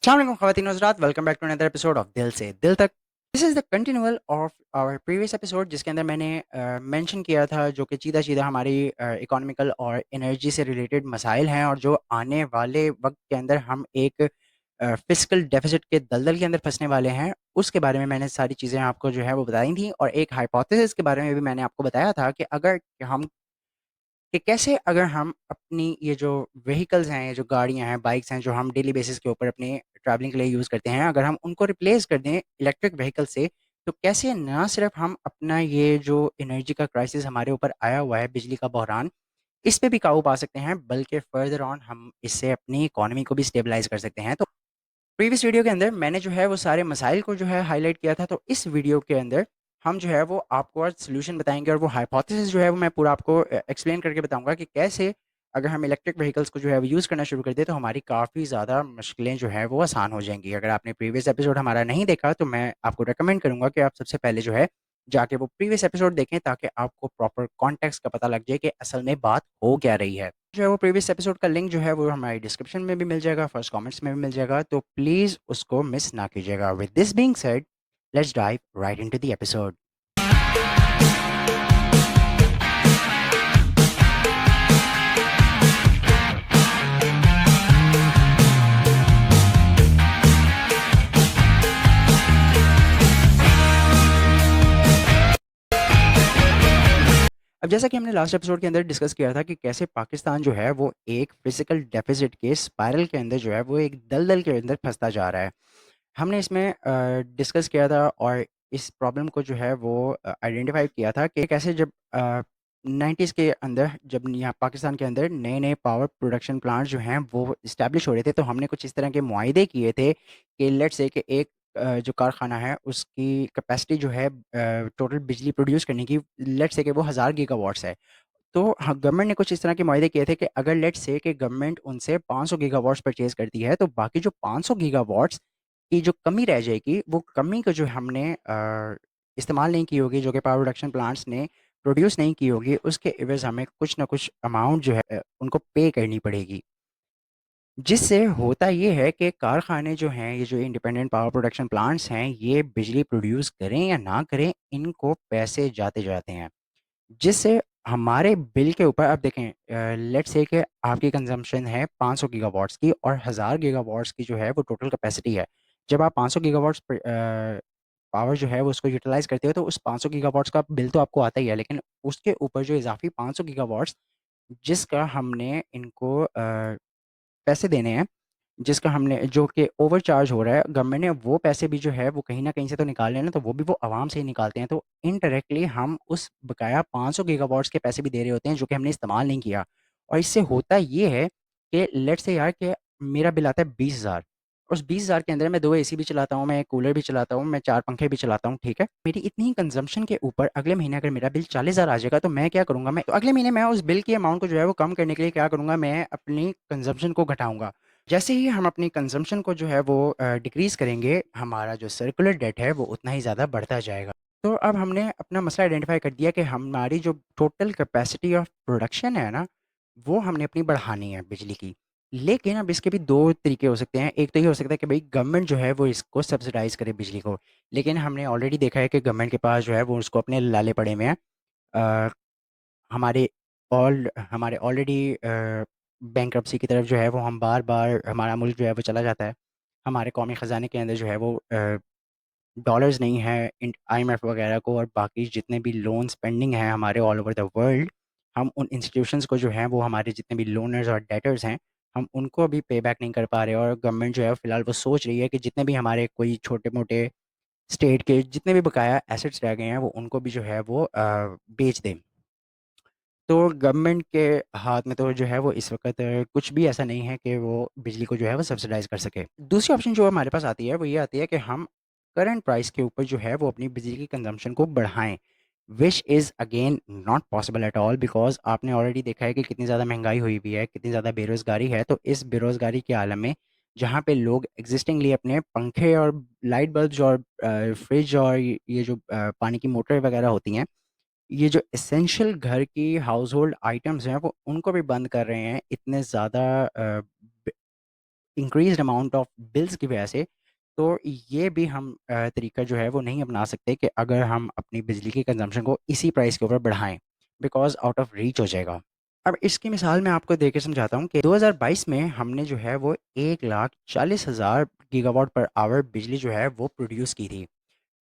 Assalamualaikum ख़वातीन और हज़रात, welcome back to another episode of Dil Se Dil Tak. This is the continual of our previous episode, जिसके अंदर मैंने मेंशन किया था जो कि सीधा-सीधा हमारी इकोनॉमिकल और एनर्जी से रिलेटेड मसाइल हैं, और जो आने वाले वक़्त के अंदर हम एक फिस्कल डेफ़िसिट के दलदल के अंदर फँसने वाले हैं, उसके बारे में मैंने सारी चीज़ें आपको जो है वो बताई थी। और एक हाइपोथेसिस के बारे में भी मैंने आपको बताया था कि अगर हम कि कैसे अगर हम अपनी ये जो व्हीकल्स हैं, ये जो गाड़ियाँ हैं, बाइक्स हैं, जो हम डेली बेसिस के ऊपर अपने ट्रैवलिंग के लिए यूज़ करते हैं, अगर हम उनको रिप्लेस कर दें इलेक्ट्रिक व्हीकल से, तो कैसे ना सिर्फ हम अपना ये जो एनर्जी का क्राइसिस हमारे ऊपर आया हुआ है, बिजली का बहरान, इस पे भी काबू पा सकते हैं, बल्कि फर्दर ऑन हम इससे अपनी इकोनॉमी को भी स्टेबलाइज़ कर सकते हैं। तो प्रीवियस वीडियो के अंदर मैंने जो है वो सारे मसाइल को जो है हाइलाइट किया था, तो इस वीडियो के अंदर हम जो है वो आपको आज सॉल्यूशन बताएँगे, और वो हाइपोथेसिस जो है वो मैं पूरा आपको एक्सप्लेन करके बताऊँगा कि कैसे अगर हम इलेक्ट्रिक व्हीकल्स को जो है वो यूज़ करना शुरू कर दें, तो हमारी काफ़ी ज़्यादा मुश्किलें जो हैं वो आसान हो जाएँगी। अगर आपने प्रीवियस एपिसोड हमारा नहीं देखा, तो मैं आपको रिकमेंड करूँगा कि आप सबसे पहले जो है जाके वो प्रीवियस एपिसोड देखें, ताकि आपको प्रॉपर कॉन्टेक्स्ट का पता लग जाए कि असल में बात हो क्या रही है। जो है वो प्रीवियस एपिसोड का लिंक जो है वो हमारी डिस्क्रिप्शन में भी मिल जाएगा, फर्स्ट कमेंट्स में भी मिल जाएगा, तो प्लीज़ उसको मिस ना कीजिएगा। With this being said, let's dive right into the episode. अब जैसा कि हमने लास्ट एपिसोड के अंदर डिस्कस किया था कि कैसे पाकिस्तान जो है वो एक फिजिकल डेफिसिट के स्पाइरल के अंदर जो है वो एक दलदल के अंदर फंसता जा रहा है। हमने इसमें डिस्कस किया था, और इस प्रॉब्लम को जो है वो आइडेंटिफाई किया था कि कैसे जब 90s के अंदर, जब यहाँ पाकिस्तान के अंदर नए-नए पावर प्रोडक्शन प्लांट जो हैं वो इस्टेब्लिश हो रहे थे, तो हमने कुछ इस तरह के मुआहदे किए थे कि लेट्स से कि एक जो कारखाना है उसकी कैपेसिटी जो है टोटल बिजली प्रोड्यूस करने की, लेट्स से कि वो 1000 गीगावाट्स है। तो हाँ, गवर्नमेंट ने कुछ इस तरह के मुआहदे किए थे कि अगर लेट्स से कि गवर्नमेंट उनसे 500 गीगावाट्स परचेज़ करती है, तो बाकी जो 500 गीगावाट्स की जो कमी रह जाएगी, वो कमी को जो हमने इस्तेमाल नहीं की होगी, जो कि पावर प्रोडक्शन प्लांट्स ने प्रोड्यूस नहीं की होगी, उसके एवज़ हमें कुछ ना कुछ अमाउंट जो है उनको पे करनी पड़ेगी। जिससे होता ये है कि कारखाने जो हैं, ये जो इंडिपेंडेंट पावर प्रोडक्शन प्लांट्स हैं, ये बिजली प्रोड्यूस करें या ना करें, इनको पैसे जाते जाते हैं। जिससे हमारे बिल के ऊपर, अब देखें, लेट्स से कि आपकी कंजम्पशन है 500 गीगावाट्स की, और 1000 गीगावाट्स की जो है वो टोटल कैपेसिटी है। जब आप 500 गीगावाट्स पावर जो है वो उसको यूटिलाइज़ करते हो, तो उस 500 गीगावाट्स का बिल तो आपको आता ही है, लेकिन उसके ऊपर जो इज़ाफ़ी 500 गीगावाट्स जिसका हमने इनको पैसे देने हैं, जिसका हमने जो कि ओवरचार्ज हो रहा है गवर्नमेंट ने, वो पैसे भी जो है वो कहीं न कहीं से तो निकालने हैं ना, तो वो भी वो आवाम से ही निकालते हैं। तो इनडायरेक्टली हम उस बकाया 500 गीगावाट्स के पैसे भी दे रहे होते हैं, जो कि हमने इस्तेमाल नहीं किया। और इससे होता ये है कि लेट्स से यार कि मेरा बिल आता है 20,000, उस 20,000 के अंदर मैं 2 एसी भी चलाता हूँ, मैं 1 कूलर भी चलाता हूँ, मैं 4 पंखे भी चलाता हूँ, ठीक है? मेरी इतनी ही कंज़म्पशन के ऊपर अगले महीने अगर मेरा बिल 40,000 आ जाएगा, तो मैं क्या करूँगा, मैं तो अगले महीने मैं उस बिल की अमाउंट को जो है वो कम करने के लिए क्या करूँगा, मैं अपनी कंज़म्पशन को घटाऊँगा। जैसे ही हम अपनी कंज़म्पशन को जो है वो डिक्रीज़ करेंगे, हमारा जो सर्कुलर डेट है वो उतना ही ज़्यादा बढ़ता जाएगा। तो अब हमने अपना मसला आइडेंटिफ़ाई कर दिया कि हमारी जो टोटल कैपेसिटी ऑफ प्रोडक्शन है ना, वो हमने अपनी बढ़ानी है बिजली की। लेकिन अब इसके भी 2 तरीके हो सकते हैं। एक तो ये हो सकता है कि भई गवर्नमेंट जो है वो इसको सब्सिडाइज़ करे बिजली को। लेकिन हमने ऑलरेडी देखा है कि गवर्नमेंट के पास जो है वो उसको अपने लाले पड़े हुए हैं। अ, हमारे हमारे ऑलरेडी बैंक्रप्सी की तरफ जो है वो हम बार-बार, हमारा मुल्क जो है वो चला जाता है। हमारे कौमी ख़ज़ाने के अंदर जो है वो डॉलर्स नहीं है, आईएमएफ वगैरह को, और बाकी जितने भी लोन्स पेंडिंग हैं हमारे ऑल ओवर द वर्ल्ड, हम उन इंस्टीट्यूशंस को जो हैं वो, हमारे जितने भी लोनर्स और डेटर्स हैं, हम उनको अभी पे बैक नहीं कर पा रहे। और गवर्नमेंट जो है फ़िलहाल वो सोच रही है कि जितने भी हमारे कोई छोटे-मोटे स्टेट के जितने भी बकाया एसेट्स रह गए हैं, वो उनको भी जो है वो बेच दें। तो गवर्नमेंट के हाथ में तो जो है वो इस वक़्त कुछ भी ऐसा नहीं है कि वो बिजली को जो है वो सब्सिडाइज़ कर सके। दूसरी ऑप्शन जो हमारे पास आती है वो ये आती है कि हम करंट प्राइस के ऊपर जो है वो अपनी बिजली की कंज़म्पशन को बढ़ाएँ, which is again not possible at all, because आपने ऑलरेडी देखा है कि कितनी ज़्यादा महँगाई हुई हुई है, कितनी ज़्यादा बेरोज़गारी है। तो इस बेरोज़गारी के आलम में, जहाँ पे लोग एक्जिस्टिंगली अपने पंखे और लाइट बल्ब्स और फ्रिज और ये जो पानी की मोटर वग़ैरह होती हैं, ये जो एसेंशियल घर की हाउसहोल्ड आइटम्स हैं, वो उनको भी बंद कर रहे हैं। इतने ज़्यादा इंक्रीज़्ड अमाउंट ऑफ बिल्स की वजह से, तो ये भी हम तरीका जो है वो नहीं अपना सकते कि अगर हम अपनी बिजली की कंज़म्पशन को इसी प्राइस के ऊपर बढ़ाएँ, बिकॉज़ आउट ऑफ रीच हो जाएगा। अब इसकी मिसाल मैं आपको देके समझाता हूँ कि 2022 में हमने जो है वो 1,40,000 गीगावाट पर आवर बिजली जो है वो प्रोड्यूस की थी।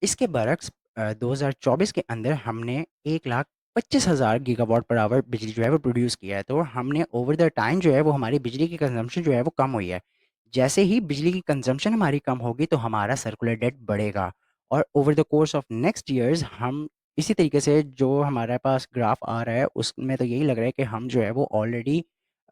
इसके बरक्स 2024 के अंदर हमने 1,25,000 गीगावाट पर आवर बिजली जो है वो प्रोड्यूस किया है। तो हमने ओवर द टाइम जो है वो हमारी बिजली की कंज़म्पशन जो है वो कम हुई है। जैसे ही बिजली की कंज़म्पशन हमारी कम होगी तो हमारा सर्कुलर डेट बढ़ेगा, और over the course of next years हम इसी तरीके से जो हमारे पास ग्राफ आ रहा है उसमें तो यही लग रहा है कि हम जो है वो ऑलरेडी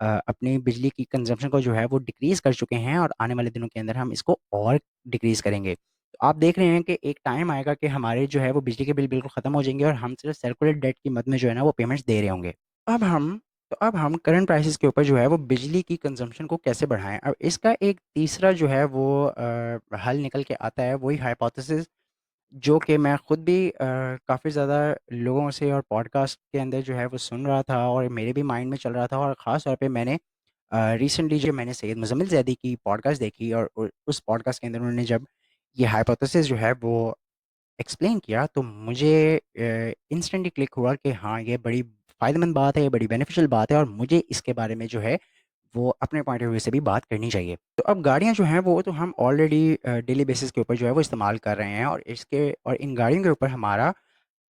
अपनी बिजली की कंज़म्पशन को जो है वो डिक्रीज़ कर चुके हैं, और आने वाले दिनों के अंदर हम इसको और डिक्रीज़ करेंगे। तो आप देख रहे हैं कि एक टाइम आएगा कि हमारे जो है वो बिजली के बिल बिल्कुल ख़त्म हो जाएँगे और हम सिर्फ़ सर्कुलर डेट की मद में जो है ना वो पेमेंट्स दे रहे होंगे। अब हम अब हम करंट प्राइसेज़ के ऊपर जो है वो बिजली की कंज़म्पशन को कैसे बढ़ाएँ? अब इसका एक तीसरा जो है वो हल निकल के आता है, वही हाइपोथेसिस जो कि मैं खुद भी काफ़ी ज़्यादा लोगों से और पॉडकास्ट के अंदर जो है वो सुन रहा था और मेरे भी माइंड में चल रहा था, और ख़ास तौर पे मैंने रिसेंटली जो मैंने सैयद मुज़म्मिल ज़ैदी की पॉडकास्ट देखी, और उस पॉडकास्ट के अंदर उन्होंने जब ये हाइपोथेसिस जो है वो एक्सप्लेन किया, तो मुझे इंस्टेंटली क्लिक हुआ कि हाँ, ये बड़ी फ़ायदेमंद बात है, ये बड़ी बेनिफिशियल बात है, और मुझे इसके बारे में जो है वो अपने पॉइंट ऑफ व्यू से भी बात करनी चाहिए। तो अब गाड़ियाँ जो हैं वो तो हम ऑलरेडी डेली बेसिस के ऊपर जो है वो इस्तेमाल कर रहे हैं, और इन गाड़ियों के ऊपर हमारा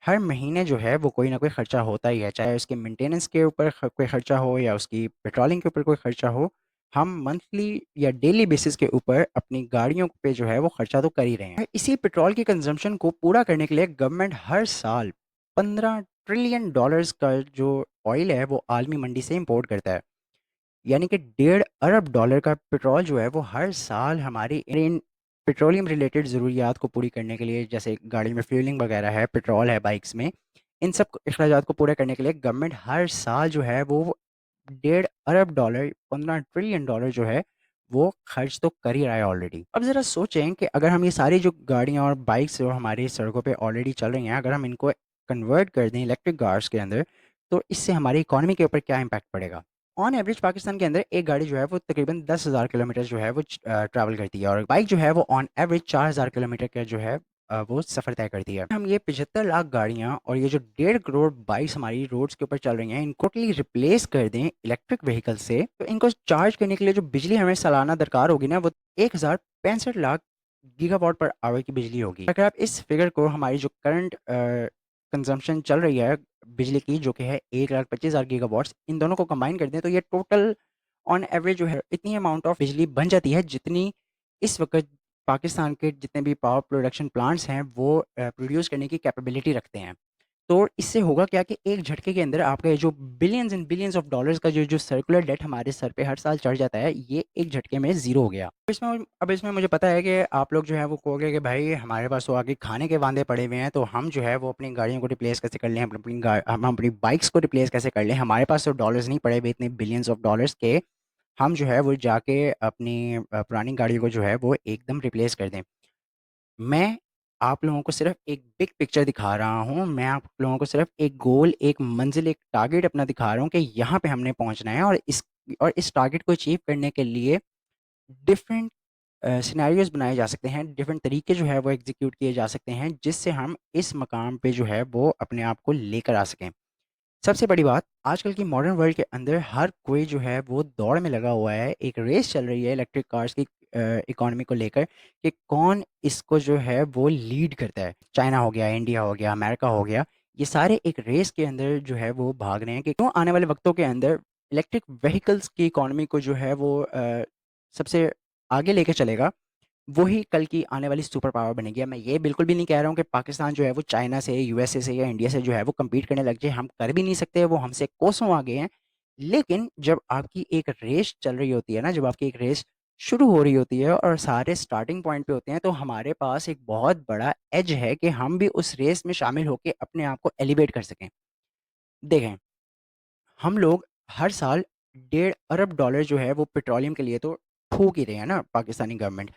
हर महीने जो है वो कोई ना कोई खर्चा होता ही है, चाहे उसके मेंटेनेंस के ऊपर कोई खर्चा हो या उसकी पेट्रोलिंग के ऊपर कोई खर्चा हो। हम मंथली या डेली बेसिस के ऊपर अपनी गाड़ियों पे जो है वो खर्चा तो कर ही रहे हैं। इसी पेट्रोल की कंजम्पशन को पूरा करने के लिए गवर्नमेंट हर साल 15 ट्रिलियन डॉलर्स का जो ऑयल है वो आलमी मंडी से इंपोर्ट करता है। यानी कि 1.5 अरब डॉलर का पेट्रोल जो है वो हर साल हमारी इन पेट्रोलियम रिलेटेड ज़रूरियात को पूरी करने के लिए, जैसे गाड़ी में फ्यूलिंग वगैरह है, पेट्रोल है बाइक्स में, इन सब अखराजात को पूरा करने के लिए गवर्नमेंट हर साल जो है वो 1.5 अरब डॉलर 15 ट्रिलियन डॉलर जो है वो खर्च तो कर ही रहा है ऑलरेडी। अब ज़रा सोचें कि अगर हम ये सारी जो गाड़ियाँ और बाइक्स जो हमारी सड़कों पे ऑलरेडी चल रही हैं, अगर हम इनको कन्वर्ट कर दें इलेक्ट्रिक कार्स के अंदर, तो इससे हमारी इकोनॉमी के ऊपर क्या इम्पैक्ट पड़ेगा? ऑन एवरेज पाकिस्तान के अंदर एक गाड़ी जो है वो तकरीबन 10,000 किलोमीटर जो है वो ट्रैवल करती है, और बाइक जो है वो ऑन एवरेज 4,000 किलोमीटर का जो है वो सफ़र तय करती है। हम ये 75 लाख गाड़ियाँ और ये जो 1.5 करोड़ बाइक्स हमारी रोड्स के ऊपर चल रही हैं, इनको टोटली रिप्लेस कर दें इलेक्ट्रिक व्हीकल से, तो इनको चार्ज करने के लिए जो बिजली हमें सालाना दरकार होगी ना, वो 1,065 लाख गीगावाट पर आवर की बिजली होगी। अगर आप इस फिगर को हमारी जो करंट कंजम्पशन चल रही है बिजली की, जो कि है 1,25,000 गीगावाट्स, इन दोनों को कंबाइन कर दें तो ये टोटल ऑन एवरेज जो है इतनी अमाउंट ऑफ बिजली बन जाती है जितनी इस वक़्त पाकिस्तान के जितने भी पावर प्रोडक्शन प्लांट्स हैं वो प्रोड्यूस करने की कैपेबिलिटी रखते हैं। तो इससे होगा क्या कि एक झटके के अंदर आपका ये जो billions and billions of dollars का जो जो सर्कुलर डेट हमारे सर पे हर साल चढ़ जाता है, ये एक झटके में ज़ीरो हो गया। अब इसमें मुझे पता है कि आप लोग जो है वो कहोगे कि भाई हमारे पास तो आगे खाने के वांदे पड़े हुए हैं, तो हम जो है वो अपनी गाड़ियों को रिप्लेस कैसे कर लें, हम अपनी बाइक्स को रिप्लेस कैसे कर लें? हमारे पास तो डॉलर्स नहीं पड़े हुए इतने बिलियंस ऑफ डॉलर्स के, हम जो है वो जाके अपनी पुरानी गाड़ियों को जो है वो एकदम रिप्लेस कर दें। मैं आप लोगों को सिर्फ़ एक बिग पिक्चर दिखा रहा हूँ। मैं आप लोगों को सिर्फ़ एक गोल, एक मंज़िल, एक टारगेट अपना दिखा रहा हूँ कि यहाँ पे हमने पहुँचना है, और इस टारगेट को अचीव करने के लिए डिफ़रेंट सिनेरियोज़ बनाए जा सकते हैं, डिफ़रेंट तरीके जो है वो एग्ज़ीक्यूट किए जा सकते हैं, जिससे हम इस मकाम पे जो है वो अपने आप को लेकर आ सकें। सबसे बड़ी बात, आजकल की मॉडर्न वर्ल्ड के अंदर हर कोई जो है वो दौड़ में लगा हुआ है। एक रेस चल रही है इलेक्ट्रिक कार्स की इकॉनमी को लेकर कि कौन इसको जो है वो लीड करता है। चाइना हो गया, इंडिया हो गया, अमेरिका हो गया, ये सारे एक रेस के अंदर जो है वो भाग रहे हैं कि क्यों आने वाले वक्तों के अंदर इलेक्ट्रिक व्हीकल्स की इकॉनमी को जो है वो सबसे आगे लेके चलेगा। वही कल की आने वाली सुपर पावर बनेगी। अब मैं ये बिल्कुल भी नहीं कह रहा हूँ कि पाकिस्तान जो है वो चाइना से, यूएसए से या इंडिया से जो है वो कम्पीट करने लग जाए, हम कर भी नहीं सकते, वो हमसे कोसों आगे हैं। लेकिन जब आपकी एक रेस चल रही होती है ना, जब आपकी एक रेस शुरू हो रही होती है और सारे स्टार्टिंग पॉइंट पे होते हैं, तो हमारे पास एक बहुत बड़ा एज है कि हम भी उस रेस में शामिल होके अपने आप को एलिवेट कर सकें। देखें, हम लोग हर साल 1.5 अरब डॉलर जो है वो पेट्रोलियम के लिए तो फूँक ही रहे हैं ना, पाकिस्तानी गवर्नमेंट।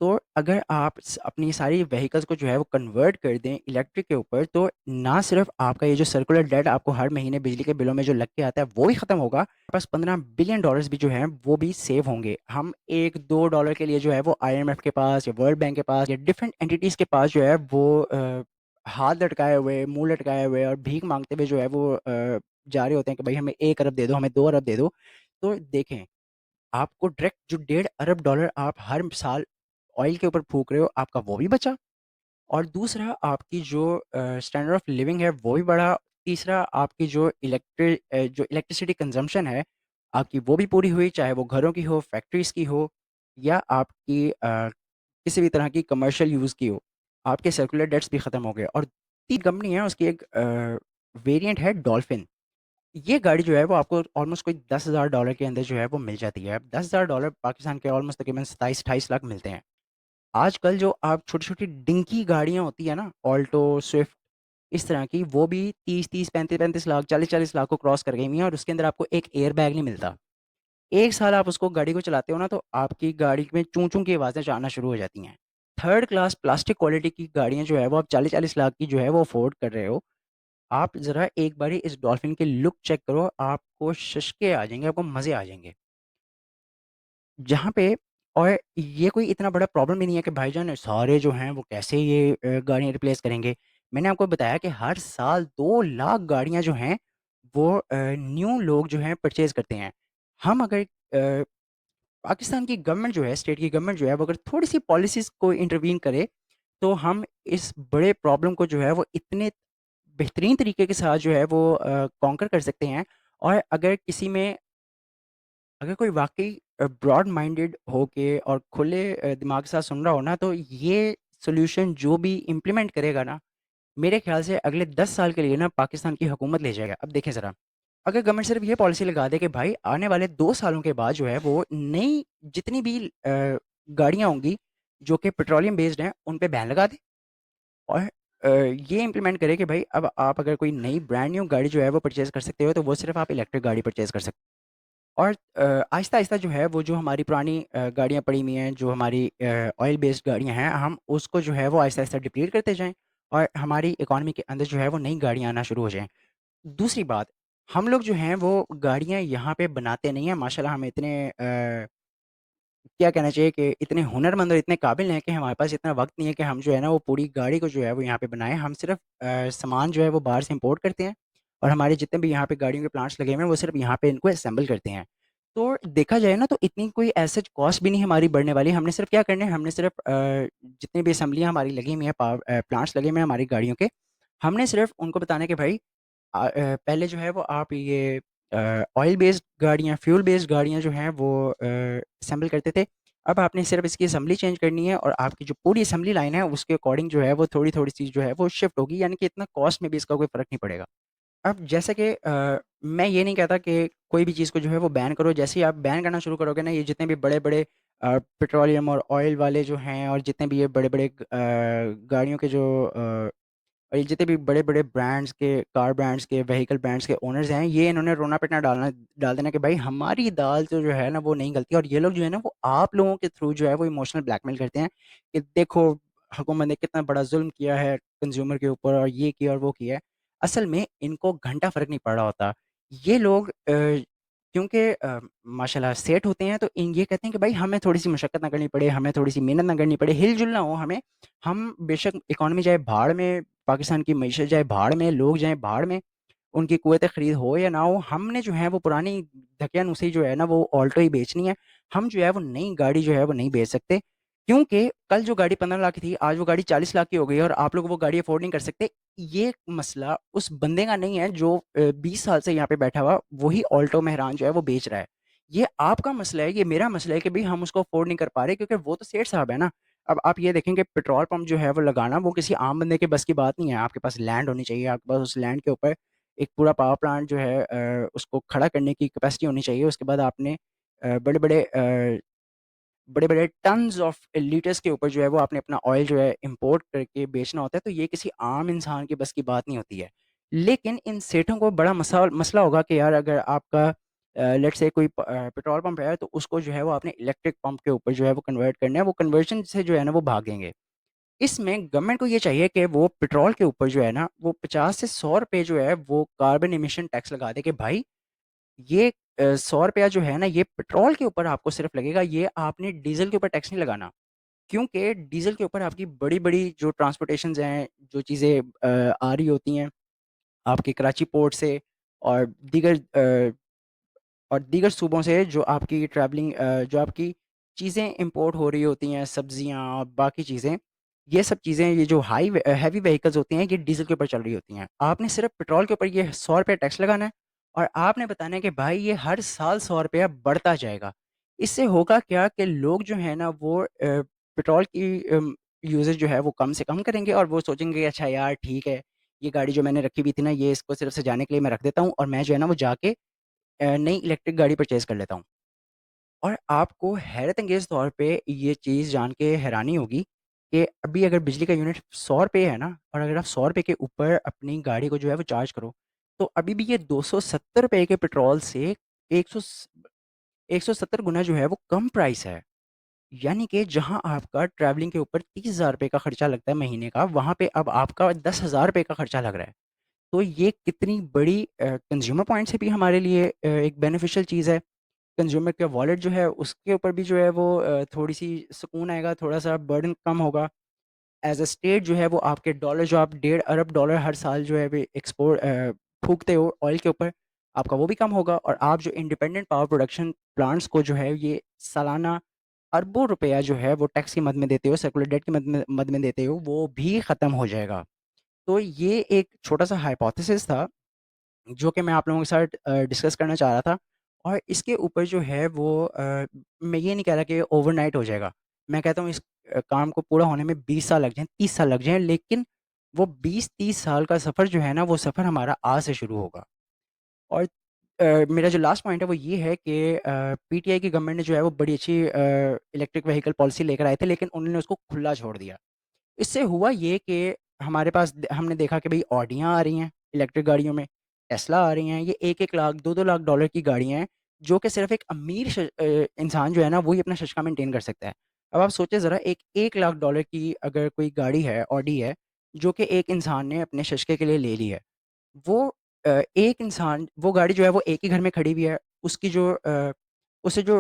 तो अगर आप अपनी सारी व्हीकल्स को जो है वो कन्वर्ट कर दें इलेक्ट्रिक के ऊपर, तो ना सिर्फ आपका ये जो सर्कुलर डेट आपको हर महीने बिजली के बिलों में जो लग के आता है वो भी खत्म होगा, बस $15 बिलियन भी जो हैं वो भी सेव होंगे। हम $1-2 के लिए जो है वो IMF के पास या वर्ल्ड बैंक के पास या डिफरेंट एंटिटीज के पास जो है वो हाथ लटकाए हुए, मुंह लटकाए हुए और भीख मांगते हुए जो है वो जा रहे होते हैं कि भाई हमें 1 अरब दे दो, हमें 2 अरब दे दो। तो देखें, आपको डायरेक्ट जो $1.5 अरब आप हर साल ऑयल के ऊपर फूक रहे हो, आपका वो भी बचा, और दूसरा आपकी जो स्टैंडर्ड ऑफ लिविंग है वो भी बढ़ा। तीसरा आपकी जो इलेक्ट्रिसिटी कंजम्पशन है आपकी वो भी पूरी हुई, चाहे वो घरों की हो, फैक्ट्रीज की हो, या आपकी किसी भी तरह की कमर्शियल यूज़ की हो। आपके सर्कुलर डेट्स भी ख़त्म हो गए। और तीसरी कंपनी है, उसकी एक वेरिएंट है डॉल्फिन। ये गाड़ी जो है वो आपको ऑलमोस्ट कोई $10,000 के अंदर जो है वो मिल जाती है। अब $10,000 पाकिस्तान के ऑलमोस्ट तकरीबन 27-28 लाख मिलते हैं। आजकल जो आप छोटी-छोटी डिंकी गाड़ियाँ होती है ना, ऑल्टो, स्विफ्ट, इस तरह की, वो भी 30-30, 35-35 लाख, 40-40 लाख को क्रॉस कर गई हुई हैं, और उसके अंदर आपको एक एयर बैग नहीं मिलता। 1 साल आप उसको गाड़ी को चलाते हो ना, तो आपकी गाड़ी में चूँ-चूँ की आवाज़ें आना शुरू हो जाती हैं। थर्ड क्लास प्लास्टिक क्वालिटी की गाड़ियाँ जो है वो आप 40-40 लाख की जो है वो अफ़ोर्ड कर रहे हो। आप ज़रा एक बारी इस डॉल्फिन की लुक चेक करो, आपको शशके आ जाएँगे, आपको मज़े आ जाएँगे। जहाँ पे, और ये कोई इतना बड़ा प्रॉब्लम भी नहीं है कि भाईजान सारे जो हैं वो कैसे ये गाड़ियाँ रिप्लेस करेंगे। मैंने आपको बताया कि हर साल 2 लाख गाड़ियाँ जो हैं वो न्यू लोग जो हैं परचेज़ करते हैं। हम अगर पाकिस्तान की गवर्नमेंट जो है, स्टेट की गवर्नमेंट जो है, वो अगर थोड़ी-सी पॉलिसीज़ को इंटरवीन करे, तो हम इस बड़े प्रॉब्लम को जो है वो इतने बेहतरीन तरीके के साथ जो है वो कॉन्कर कर सकते हैं। और अगर कोई वाक़ई ब्रॉड माइंडेड होके और खुले दिमाग के साथ सुन रहा हो ना, तो ये सॉल्यूशन जो भी इम्प्लीमेंट करेगा ना, मेरे ख़्याल से अगले 10 साल के लिए ना पाकिस्तान की हुकूमत ले जाएगा। अब देखें ज़रा, अगर गवर्नमेंट सिर्फ़ ये पॉलिसी लगा दे कि भाई आने वाले 2 सालों के बाद जो है वो नई जितनी भी गाड़ियाँ होंगी जो कि पेट्रोलियम बेस्ड हैं, उन पे बैन लगा दे, और ये इम्प्लीमेंट करे कि भाई अब आप अगर कोई नई ब्रांड न्यू गाड़ी जो है वो परचेज़ कर सकते हो, तो वो सिर्फ़ आप इलेक्ट्रिक गाड़ी परचेज़ कर सकते हो। और आहिस्ता-आहिस्ता जो है वो जो हमारी पुरानी गाड़ियाँ पड़ी हुई हैं, जो हमारी ऑयल बेस्ड गाड़ियाँ हैं, हम उसको जो है वो आहिस्ता-आहिस्ता डिप्लीट करते जाएँ, और हमारी इकॉनमी के अंदर जो है वो नई गाड़ियाँ आना शुरू हो जाएँ। दूसरी बात, हम लोग जो हैं वो गाड़ियाँ यहाँ पे बनाते नहीं हैं, माशाल्लाह हम इतने क्या कहना चाहिए कि इतने हुनरमंद और इतने काबिल हैं कि हमारे पास इतना वक़्त नहीं है कि हम जो है ना वो पूरी गाड़ी को जो है वो यहाँ पे बनाएँ। हम सिर्फ़ सामान जो है वो बाहर से इम्पोर्ट करते हैं, और हमारे जितने भी यहाँ पे गाड़ियों के प्लांट्स लगे हुए हैं वो सिर्फ़ यहाँ पे इनको असेंबल करते हैं। तो देखा जाए ना तो इतनी कोई एज़ सच कॉस्ट भी नहीं हमारी बढ़ने वाली। हमने सिर्फ़ क्या करना है, हमने सिर्फ़ जितनी भी असेंबलियाँ हमारी लगी हुई हैं, प्लांट्स लगे हुए हैं हमारी गाड़ियों के, हमने सिर्फ़ उनको बताना है कि भाई पहले जो है वो आप ये ऑयल बेस्ड गाड़ियाँ, फ्यूल बेस्ड गाड़ियाँ जो हैं वो असेंबल करते थे। अब आपने सिर्फ़ इसकी असेंबली चेंज करनी है, और आपकी जो पूरी असेंबली लाइन है उसके अकॉर्डिंग जो है वो थोड़ी-थोड़ी सी जो है वो शिफ्ट होगी, यानी कि इतना कॉस्ट में भी इसका कोई फ़र्क नहीं पड़ेगा। अब जैसे कि मैं ये नहीं कहता कि कोई भी चीज़ को जो है वो बैन करो, जैसे ही आप बैन करना शुरू करोगे ना, ये जितने भी बड़े-बड़े पेट्रोलियम और ऑयल वाले जो हैं, और जितने भी ये बड़े-बड़े गाड़ियों के जो और ये जितने भी बड़े-बड़े ब्रांड्स के, कार ब्रांड्स के, व्हीकल ब्रांड्स के ओनर्स हैं, ये इन्होंने रोना-पिटना डाल देना कि भाई हमारी दाल तो जो है ना वो नहीं गलती, और ये लोग जो है ना वो आप लोगों के थ्रू जो है वो इमोशनल ब्लैकमेल करते हैं कि देखो हुकूमत ने कितना बड़ा ज़ुल्म किया है कंज़्यूमर के ऊपर, और ये किया और वो किया है। असल में इनको घंटा फ़र्क नहीं पड़ रहा होता। ये लोग क्योंकि माशाल्लाह सेठ होते हैं, तो इन ये कहते हैं कि भाई हमें थोड़ी-सी मशक्कत ना करनी पड़े, हमें थोड़ी-सी मेहनत ना करनी पड़े, हिल-जुल ना हो हमें। हम बेशक इकॉनमी जाए भाड़ में, पाकिस्तान की मईशत जाए भाड़ में, लोग जाएँ भाड़ में, उनकी क़ुव्वत ख़रीद हो या ना हो, हमने जो है वो पुरानी धकिया-नुसी जो है ना वो ऑल्टो ही बेचनी है। हम जो है वो नई गाड़ी जो है वो नहीं बेच सकते, क्योंकि कल जो गाड़ी 15 लाख की थी, आज वो गाड़ी 40 लाख की हो गई है, और आप लोग वो गाड़ी अफ़ोर्ड नहीं कर सकते। ये मसला उस बंदे का नहीं है जो 20 साल से यहाँ पे बैठा हुआ वही ऑल्टो मेहरान जो है वो बेच रहा है। ये आपका मसला है, ये मेरा मसला है कि भई हम उसको अफ़ोर्ड नहीं कर पा रहे, क्योंकि वो तो सेठ साहब है ना। अब आप ये देखें कि पेट्रोल पंप जो है वो लगाना वो किसी आम बंदे के बस की बात नहीं है। आपके पास लैंड होनी चाहिए, आपके पास उस लैंड के ऊपर एक पूरा पावर प्लांट जो है उसको खड़ा करने की कैपेसिटी होनी चाहिए। उसके बाद आपने बड़े-बड़े टन्स ऑफ लीटर्स के ऊपर जो है वो आपने अपना ऑयल जो है इम्पोर्ट करके बेचना होता है, तो ये किसी आम इंसान के बस की बात नहीं होती है। लेकिन इन सेठों को बड़ा मसला होगा कि यार अगर आपका लेट्स से कोई पेट्रोल पंप है, तो उसको जो है वो आपने इलेक्ट्रिक पंप के ऊपर जो है वो कन्वर्ट करना है, वो कन्वर्जन से जो है ना वो भागेंगे। इसमें गवर्नमेंट को ये चाहिए कि वो पेट्रोल के ऊपर जो है ना वो 50 से 100 रुपए जो है वो कार्बन एमिशन टैक्स लगा दे कि भाई ये 100 रुपया जो है ना ये पेट्रोल के ऊपर आपको सिर्फ लगेगा, ये आपने डीजल के ऊपर टैक्स नहीं लगाना। क्योंकि डीजल के ऊपर आपकी बड़ी बड़ी जो ट्रांसपोर्टेशन हैं, जो चीज़ें आ रही होती हैं आपके कराची पोर्ट से और दीगर सूबों से, जो आपकी ट्रैवलिंग जो आपकी चीज़ें इंपोर्ट हो रही होती हैं, सब्जियां और बाकी चीज़ें, ये सब चीज़ें, ये जो हाई हैवी व्हीकल्स होती हैं, ये डीजल के ऊपर चल रही होती हैं। आपने सिर्फ पेट्रोल के ऊपर ये 100 रुपये टैक्स लगाना है और आपने बताना है कि भाई ये हर साल 100 रुपया बढ़ता जाएगा। इससे होगा क्या कि लोग जो है ना वो पेट्रोल की यूजेज जो है वो कम से कम करेंगे और वो सोचेंगे कि अच्छा यार ठीक है, ये गाड़ी जो मैंने रखी हुई थी ना, ये इसको सिर्फ सजाने के लिए मैं रख देता हूँ और मैं जो है ना वो जाके नई इलेक्ट्रिक गाड़ी परचेज़ कर लेता हूँ। और आपको हैरत-अंगेज़ तौर पे ये चीज़ जान के हैरानी होगी कि अभी अगर बिजली का यूनिट ₹100 है ना, और अगर आप ₹100 के ऊपर अपनी गाड़ी को जो है वो चार्ज करो, तो अभी भी ये ₹270 के पेट्रोल से 170 गुना जो है वो कम प्राइस है। यानी कि जहाँ आपका ट्रैवलिंग के ऊपर ₹30,000 का खर्चा लगता है महीने का, वहाँ पे अब आपका ₹10,000 का खर्चा लग रहा है। तो ये कितनी बड़ी कंज़्यूमर पॉइंट से भी हमारे लिए एक बेनिफिशियल चीज़ है। कंज़्यूमर का वॉलेट जो है उसके ऊपर भी जो है वो थोड़ी-सी सुकून आएगा, थोड़ा-सा बर्डन कम होगा। एज़ अ स्टेट जो है वो आपके डॉलर, जो आप डेढ़ अरब डॉलर हर साल जो है वे फूँकते हो ऑयल के ऊपर, आपका वो भी कम होगा और आप जो इंडिपेंडेंट पावर प्रोडक्शन प्लांट्स को जो है ये सालाना अरबों रुपया जो है वो टैक्स की मद में देते हो, सर्कुलर डेट की मद में देते हो, वो भी ख़त्म हो जाएगा। तो ये एक छोटा-सा हाइपोथेसिस था जो कि मैं आप लोगों के साथ डिस्कस करना चाह रहा था और इसके ऊपर जो है वो मैं ये नहीं कह रहा कि ओवरनाइट हो जाएगा। मैं कहता हूँ इस काम को पूरा होने में 20 साल लग जाएँ, 30 साल लग जाएँ, लेकिन वो 20-30 साल का सफ़र जो है ना, वो सफ़र हमारा आज से शुरू होगा। और मेरा जो लास्ट पॉइंट है वो ये है कि पीटीआई की गवर्नमेंट ने जो है वो बड़ी अच्छी इलेक्ट्रिक व्हीकल पॉलिसी लेकर आए थे, लेकिन उन्होंने उसको खुला छोड़ दिया। इससे हुआ ये कि हमारे पास हमने देखा कि भई ऑडियाँ आ रही हैं इलेक्ट्रिक गाड़ियों में, टेस्ला आ रही हैं, ये 1-1 लाख, 2-2 लाख डॉलर की गाड़ियाँ हैं, जो कि सिर्फ़ एक अमीर इंसान जो है ना, वो ही अपना शष्का मेंटेन कर सकता है। अब आप सोचिए ज़रा, एक 1 लाख डॉलर की अगर कोई गाड़ी है, ऑडी है, जो कि एक इंसान ने अपने शष्के के लिए ले ली है, वो एक इंसान, वो गाड़ी जो है वो एक ही घर में खड़ी हुई है, उसकी जो उसे जो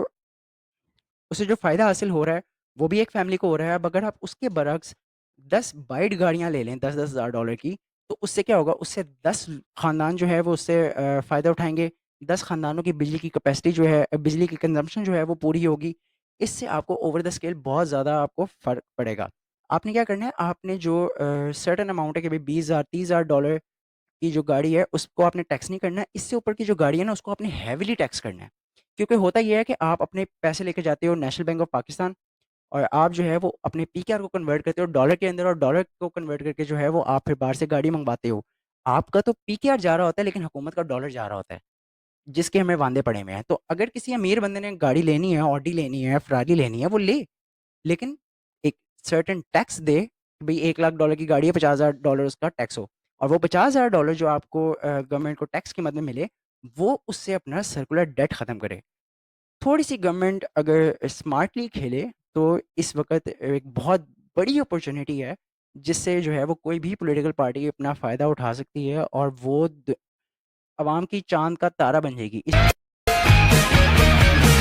उसे जो फ़ायदा हासिल हो रहा है, वो भी एक फ़ैमिली को हो रहा है। अब अगर आप उसके बरक्स 10 बाइट गाड़ियाँ ले लें 10-10 हज़ार डॉलर की, तो उससे क्या होगा? उससे 10 ख़ानदान जो है वो उससे फ़ायदा उठाएँगे। 10 ख़ानदानों की बिजली की कैपेसिटी जो है, बिजली की कंज़म्पशन जो है वो पूरी होगी। इससे आपको ओवर द स्केल बहुत ज़्यादा आपको फ़र्क पड़ेगा। आपने क्या करना है? आपने जो सर्टेन अमाउंट है कि भई 20,000 30,000 डॉलर की जो गाड़ी है, उसको आपने टैक्स नहीं करना है। इससे ऊपर की जो गाड़ी है ना, उसको आपने हेवीली टैक्स करना है। क्योंकि होता ये है कि आप अपने पैसे लेके जाते हो नेशनल बैंक ऑफ पाकिस्तान और आप जो है वो अपने पीकेआर को कन्वर्ट करते हो डॉलर के अंदर और डॉलर को कन्वर्ट करके जो है वो आप फिर बाहर से गाड़ी मँगवाते हो। आपका तो पीकेआर जा रहा होता है, लेकिन हुकूमत का डॉलर जा रहा होता है, जिसके हमें वांदे पड़े हुए हैं। तो अगर किसी अमीर बंदे ने गाड़ी लेनी है, ऑडी लेनी है, फ़ेरारी लेनी है, वो ले। लेकिन एक सर्टेन टैक्स दे, भई 1 लाख डॉलर की गाड़ी है, $50,000 उसका टैक्स हो और वो $50,000 जो आपको गवर्नमेंट को टैक्स की मद में मिले, वो उससे अपना सर्कुलर डेट ख़त्म करे। थोड़ी-सी गवर्नमेंट अगर स्मार्टली खेले, तो इस वक़्त एक बहुत बड़ी अपॉर्च्युनिटी है, जिससे जो है वो कोई भी पॉलिटिकल पार्टी अपना फ़ायदा उठा सकती है और वो द अवाम की चाँद का तारा बन जाएगी। इस